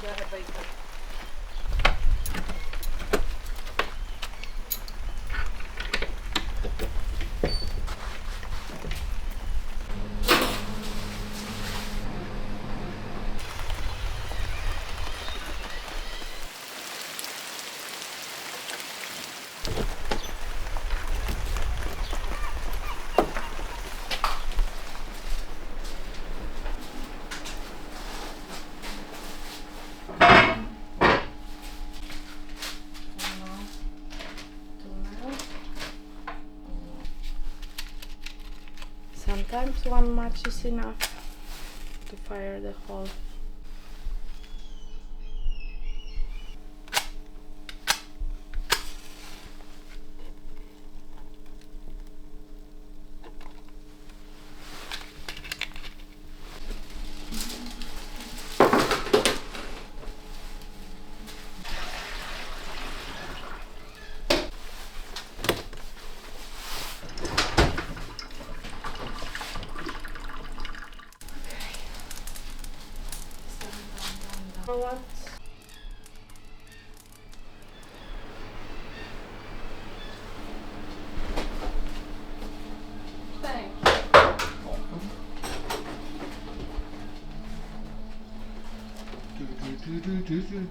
the bacon. Sometimes one match is enough to fire the whole. What? Thank you.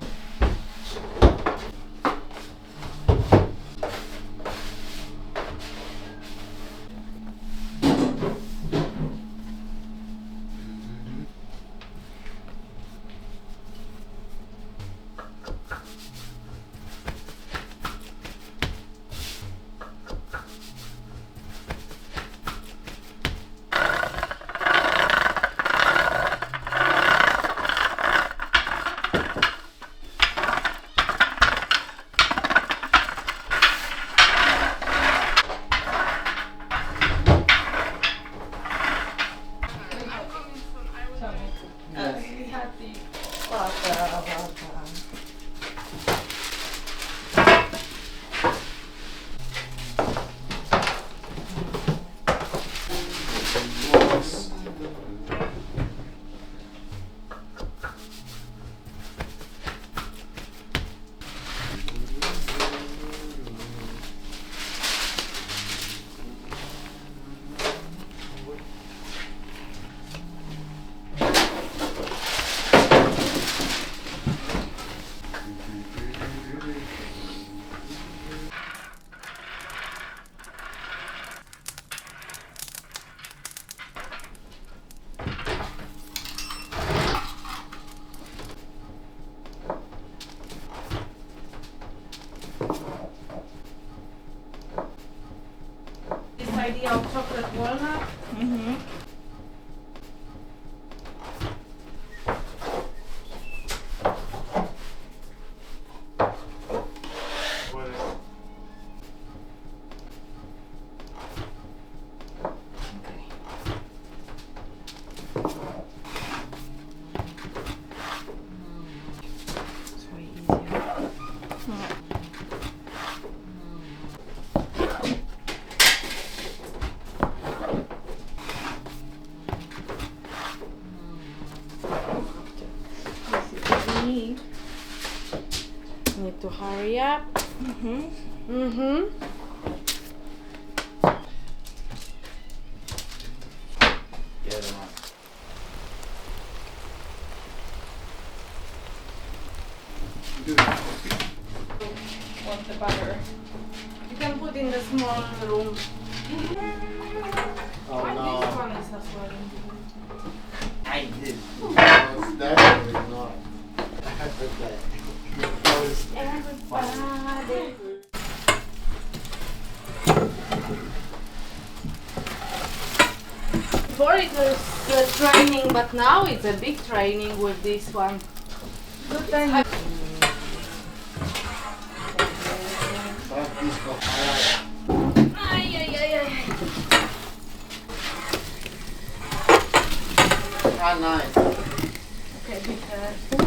this idea of chocolate walnut. Mm-hmm. It's way easier. Need to hurry up. Yeah, they're not. Want the butter. You can put in the small room. Oh This no. one is as well. I did. It's definitely not. Okay. Everybody. Before it was training, but now it's a big training with this one. Good time. Ay, ay, ay, ay. Ah, nice. Okay, be careful.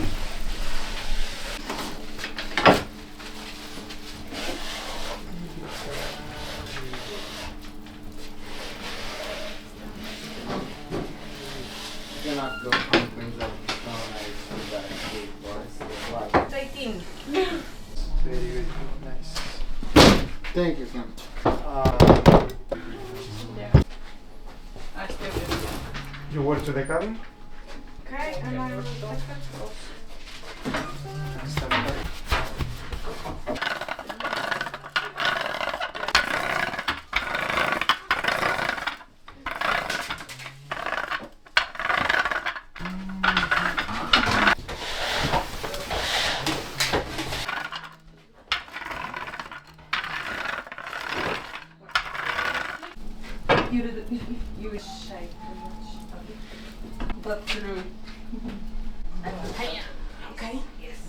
You cannot go from things like stone ice to that cake, boys. You were to the cabin? Okay, and I will take that off. You shake too much. But through. Okay. Yes.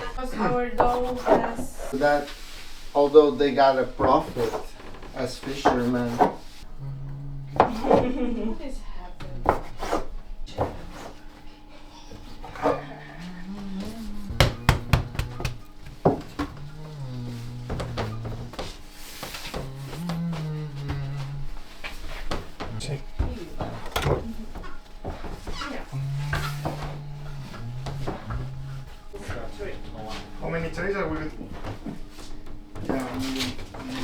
Because our dog has. That, although they got a profit as fishermen, What is happening? Sí. How many trays are we going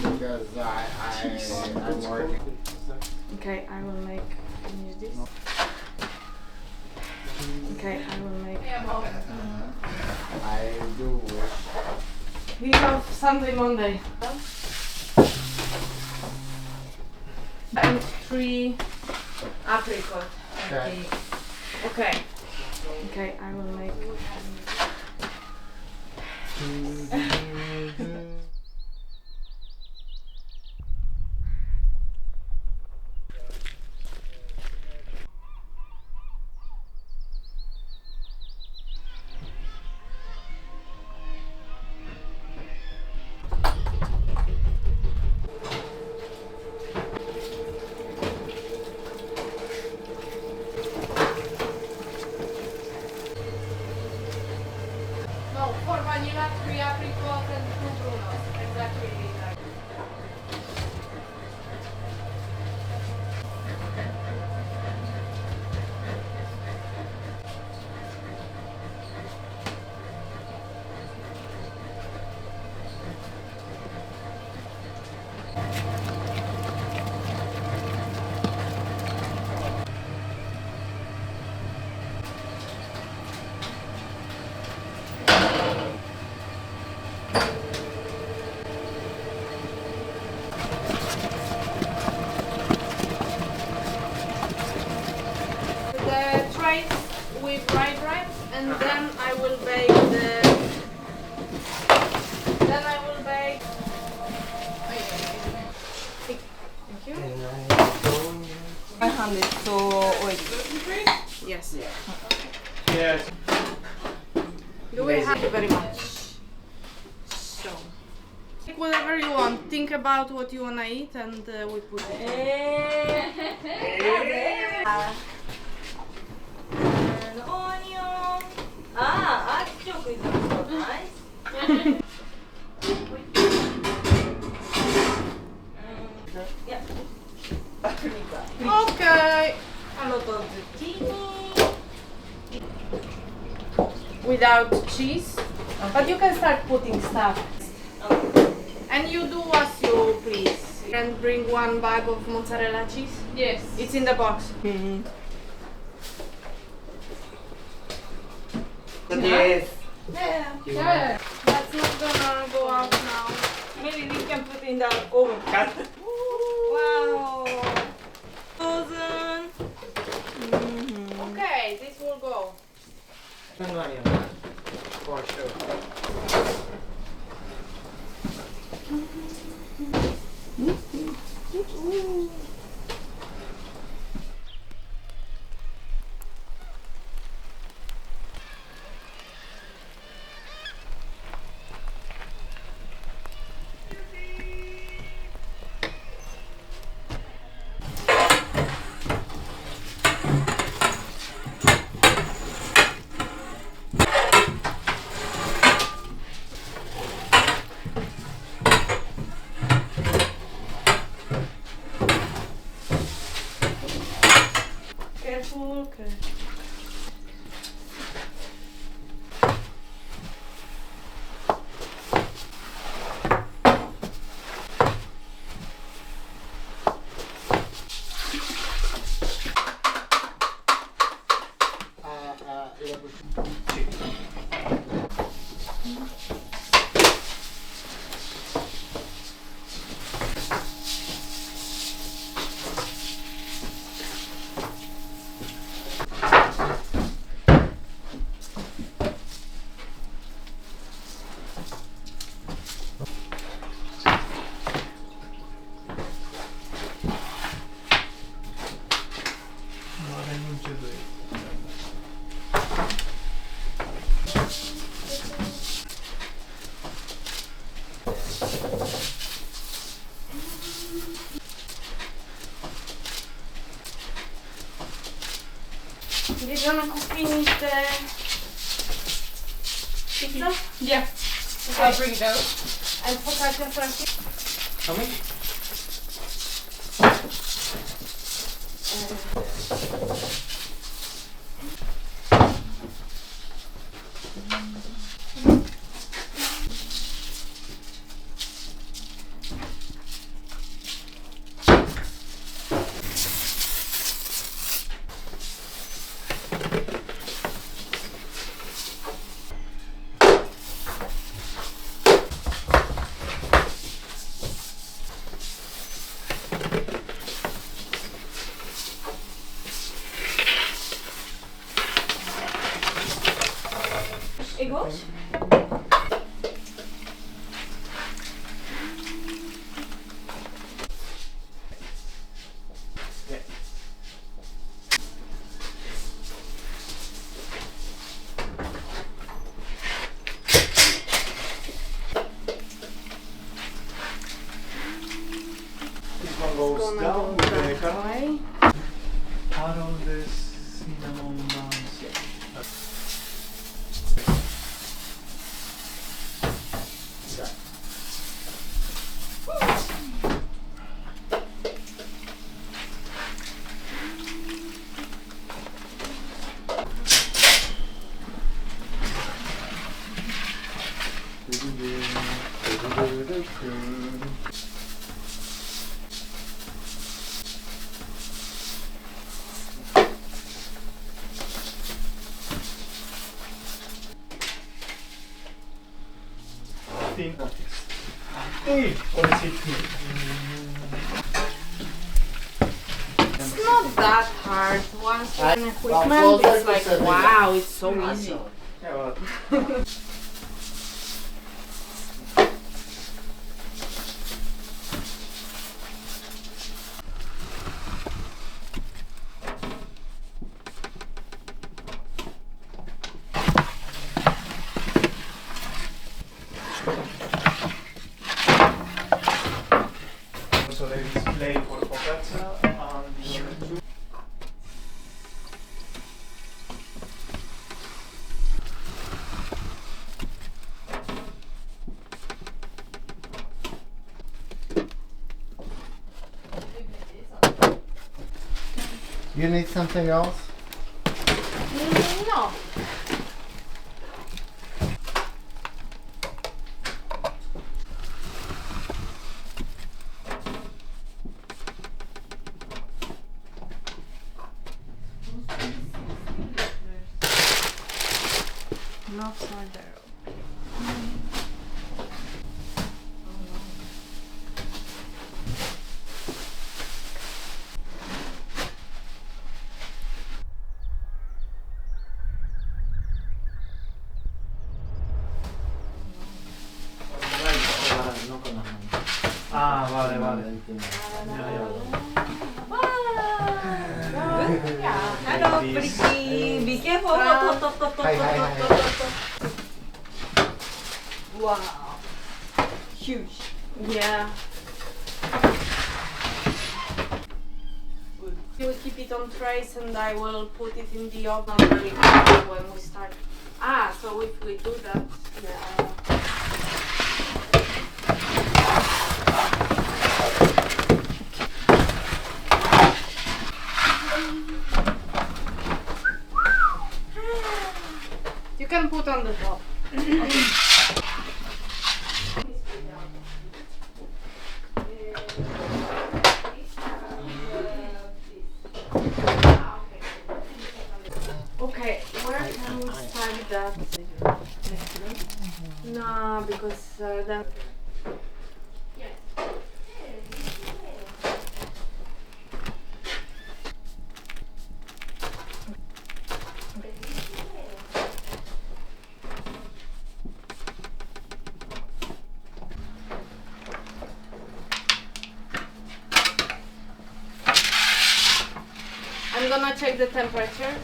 because I'm working. Okay, I will make. Can you use this? Okay, I will make. I do wish. We have Sunday, Monday. And 3 apricot. Okay. Okay. Okay, I will make. No, 4 vanilla, 3 apricot, and 2 brunos. Exactly like. The trays with dry bread, and then I will bake the. Then I will bake. Thank you. My hand is so oily. Yes. Yes. Do we have? Thank you very much. So. Take whatever you want. Think about what you wanna eat, and we put it. An onion. Artichoke is also nice. Yeah. Paprika. Okay. A lot of zucchini. Without cheese, but you can start putting stuff. Okay. And you do as you please. And bring 1 bag of mozzarella cheese. Yes. It's in the box. Yes. Yeah. That's not gonna go out now. Maybe we can put in the oven. Wow. Frozen. Okay, this will go. For sure. Okay. Did you wanna finish the pizza? Yeah. Okay. I'll bring it out. And focaccia francese. How many? Iguals? Yeah. This one goes Gonna down go with the that caramel. way. Out of the cinnamon buns. Thin. Hey, what is it? It's not that hard. Once you have Well, equipment, it's like, 12% wow, it's so easy. Yeah, well, so they display for focaccia and You need something else? No. No further. Ah, vale, vale. Ya, ya. Hello, Like this. pretty. Be careful. Hi, hi, hi. Wow. Huge. Yeah. You will keep it on trays and I will put it in the oven very quickly when we start. Ah, so if we do that, yeah. No, because then. I'm gonna check the temperature.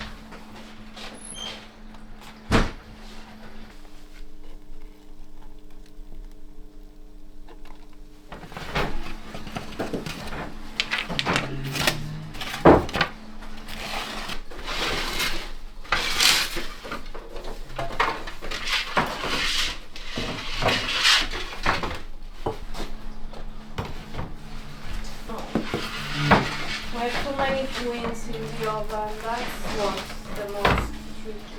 I have too many twins in the oven. That's what's the most tricky.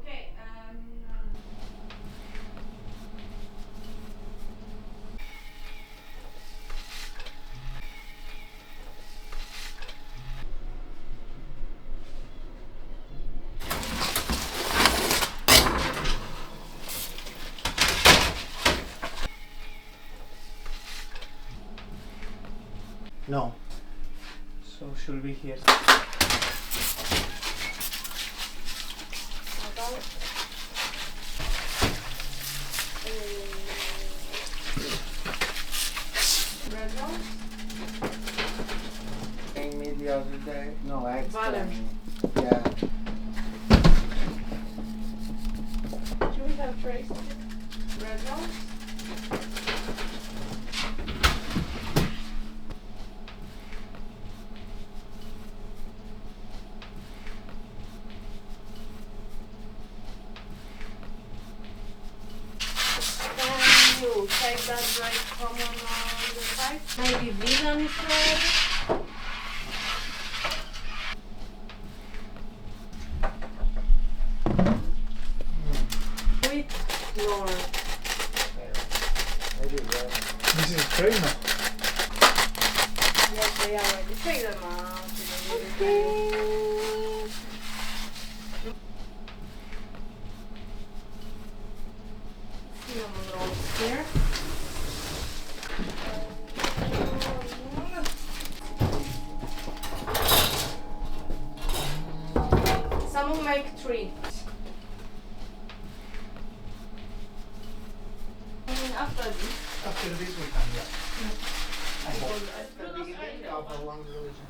Okay, No. So should we here? red nose? Paying me the other day. No, extra. Vale. Yeah. Do we have trays? Red nose? Then you take that dry common on the side. Maybe vegan bread. With flour. Maybe red. This is crema. Yes, they are ready. Take them out. Cinnamon rolls here. Someone make 3. After this. After this we can, yeah. I hope. The beginning of a long relationship.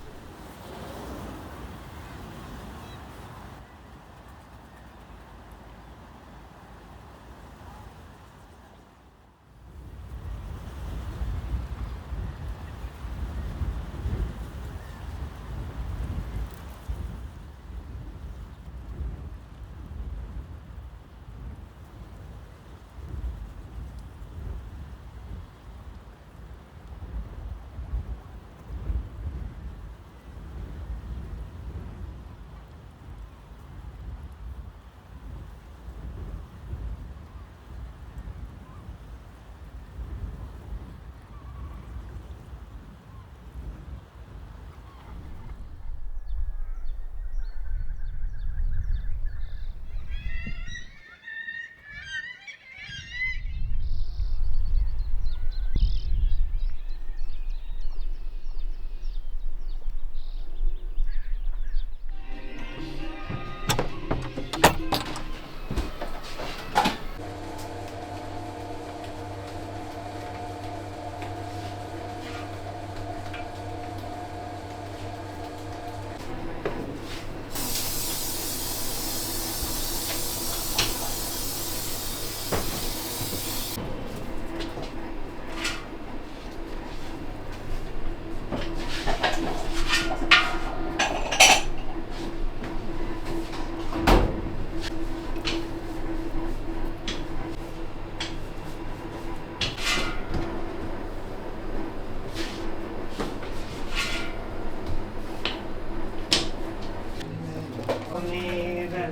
Only the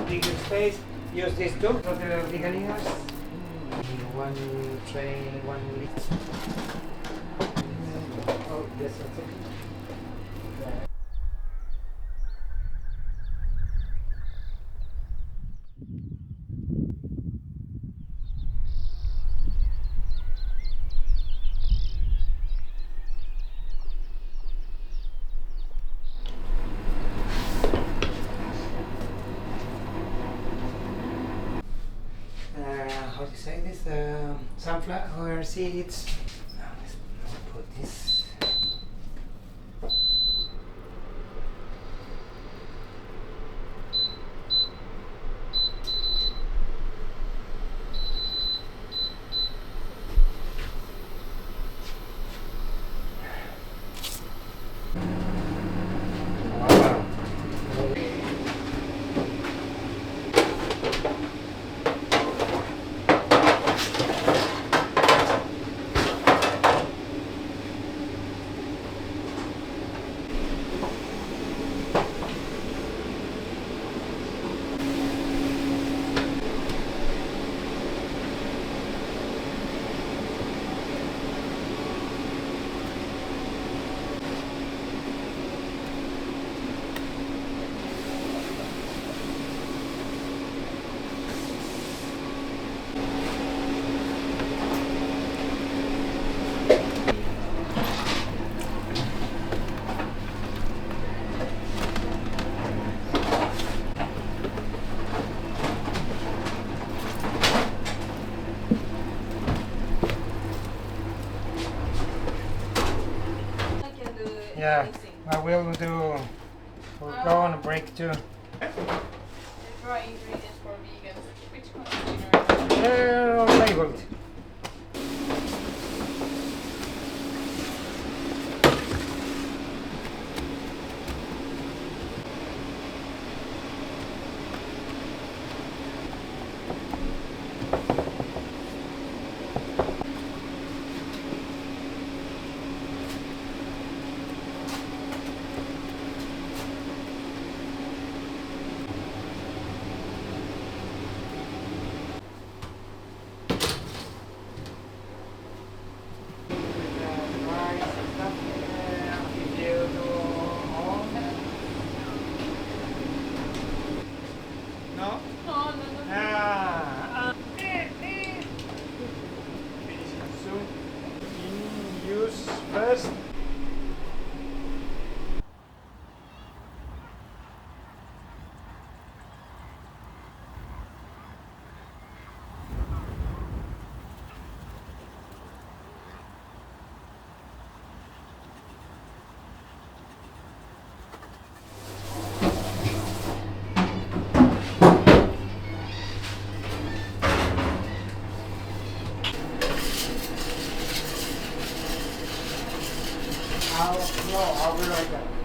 bigger space. Use these two for the regalias. One tray, one lift. Oh, this one's okay. How do you say this? Sunflower seeds. Now let's put this. Wow. I can do Yeah, anything. I will do. We'll go on a break too. Dry ingredients for vegans. Which container? They're all labeled. No? No, no, no. Finishing soon. In use first. I'll be right back.